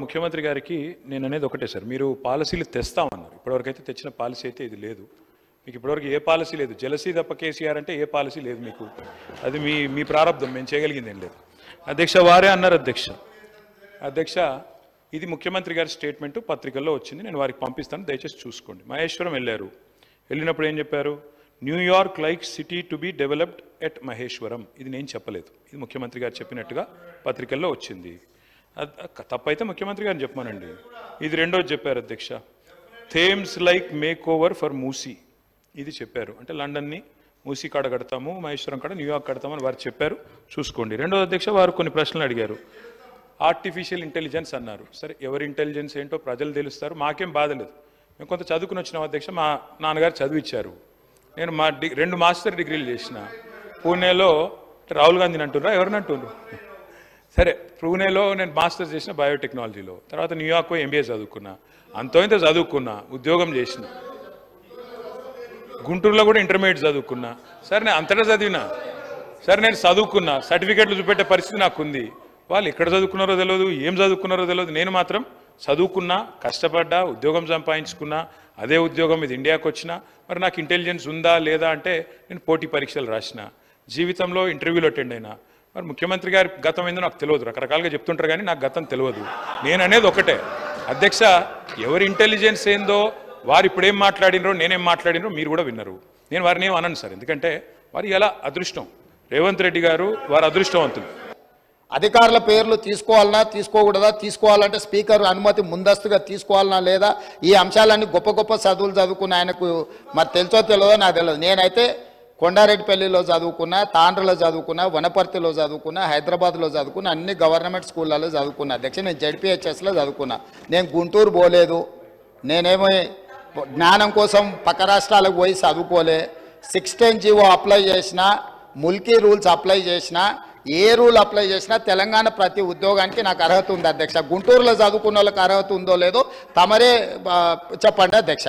ముఖ్యమంత్రి గారికి నేను అనేది ఒకటే సార్, మీరు పాలసీలు తెస్తామన్నారు. ఇప్పటివరకు అయితే తెచ్చిన పాలసీ అయితే ఇది లేదు. మీకు ఇప్పటివరకు ఏ పాలసీ లేదు. జలసీ తప్ప కేసీఆర్ అంటే ఏ పాలసీ లేదు మీకు. అది మీ ప్రారంభం, మేము చేయగలిగింది ఏం లేదు. అధ్యక్ష వారే అన్నారు. అధ్యక్ష ఇది ముఖ్యమంత్రి గారి స్టేట్మెంట్ పత్రికల్లో వచ్చింది, నేను వారికి పంపిస్తాను, దయచేసి చూసుకోండి. మహేశ్వరం వెళ్ళినప్పుడు ఏం చెప్పారు? New York like city to be developed at Maheshwaram. ఇది నేను చెప్పలేదు, ఇది ముఖ్యమంత్రి గారు చెప్పినట్టుగా పత్రికల్లో వచ్చింది. తప్పైతే ముఖ్యమంత్రి గారిని చెప్పమానండి. ఇది రెండోది చెప్పారు అధ్యక్ష. Thames like make over for Musi, ఇది చెప్పారు. అంటే లండన్ని మూసీ కాడ కడతాము, మహేశ్వరం కాడ న్యూయార్క్ కడతామని వారు చెప్పారు, చూసుకోండి. రెండోది అధ్యక్ష, వారు కొన్ని ప్రశ్నలు అడిగారు. ఆర్టిఫిషియల్ ఇంటెలిజెన్స్ అన్నారు. సరే, ఎవరి ఇంటెలిజెన్స్ ఏంటో ప్రజలు తెలుస్తారు, మాకేం బాధ లేదు. మేము కొంత చదువుకుని వచ్చినాం అధ్యక్ష. మా నాన్నగారు చదివిచ్చారు. నేను 2 మాస్టర్ డిగ్రీలు చేసిన. పూణేలో రాహుల్ గాంధీని అంటున్నారా, ఎవరిని అంటున్నారు? సరే, పూణేలో నేను మాస్టర్స్ చేసిన బయోటెక్నాలజీలో. తర్వాత న్యూయార్క్ ఎంబీఏ చదువుకున్నా. అంతో ఇంత చదువుకున్నా, ఉద్యోగం చేసిన. గుంటూరులో కూడా ఇంటర్మీడియట్ చదువుకున్నా. సరే, నేను అంతటా చదివినా. సరే, నేను చదువుకున్నా, సర్టిఫికెట్లు చూపెట్టే పరిస్థితి నాకుంది. వాళ్ళు ఎక్కడ చదువుకున్నారో తెలియదు, ఏం చదువుకున్నారో తెలియదు. నేను మాత్రం చదువుకున్నా, కష్టపడ్డా, ఉద్యోగం సంపాదించుకున్నా. అదే ఉద్యోగం ఇది ఇండియాకి వచ్చినా. మరి నాకు ఇంటెలిజెన్స్ ఉందా లేదా అంటే నేను పోటీ పరీక్షలు రాసిన, జీవితంలో ఇంటర్వ్యూలు అటెండ్ అయినా. మరి ముఖ్యమంత్రి గారి గతం ఏందో నాకు తెలియదు, రకరకాలుగా చెప్తుంటారు కానీ నాకు గతం తెలియదు. నేను అనేది ఒకటే అధ్యక్ష, ఎవరి ఇంటెలిజెన్స్ ఏందో వారు ఇప్పుడేం మాట్లాడినరో నేనేం మాట్లాడినరో మీరు కూడా విన్నారు. నేను వారిని ఏం అనను సార్, ఎందుకంటే వారు ఎలా అదృష్టం. రేవంత్ రెడ్డి గారు వారు అదృష్టవంతులు. అధికారుల పేర్లు తీసుకోవాలన్నా తీసుకోకూడదా, తీసుకోవాలంటే స్పీకర్ అనుమతి ముందస్తుగా తీసుకోవాలన్నా లేదా, ఈ అంశాలన్నీ గొప్ప గొప్ప చదువులు చదువుకున్న ఆయనకు మరి తెలుసో తెలియదో నాకు తెలియదు. నేనైతే కొండారెడ్డిపల్లిలో చదువుకున్నా, తాండ్రలో చదువుకున్నా, వనపర్తిలో చదువుకున్నా, హైదరాబాద్లో చదువుకున్నా, అన్ని గవర్నమెంట్ స్కూళ్ళలో చదువుకున్నా అధ్యక్ష. నేను జడ్పీహెచ్ఎస్లో చదువుకున్నా. నేను గుంటూరు పోలేదు. నేనేమో జ్ఞానం కోసం పక్క రాష్ట్రాలకు పోయి చదువుకోలే. 16 జీవో అప్లై చేసినా, ముల్కీ రూల్స్ అప్లై చేసినా, ఏ రూల్ అప్లై చేసినా తెలంగాణ ప్రతి ఉద్యోగానికి నాకు అర్హత ఉంది అధ్యక్ష. గుంటూరులో చదువుకున్న వాళ్ళకి అర్హత ఉందో లేదో తమరే చెప్పండి అధ్యక్ష.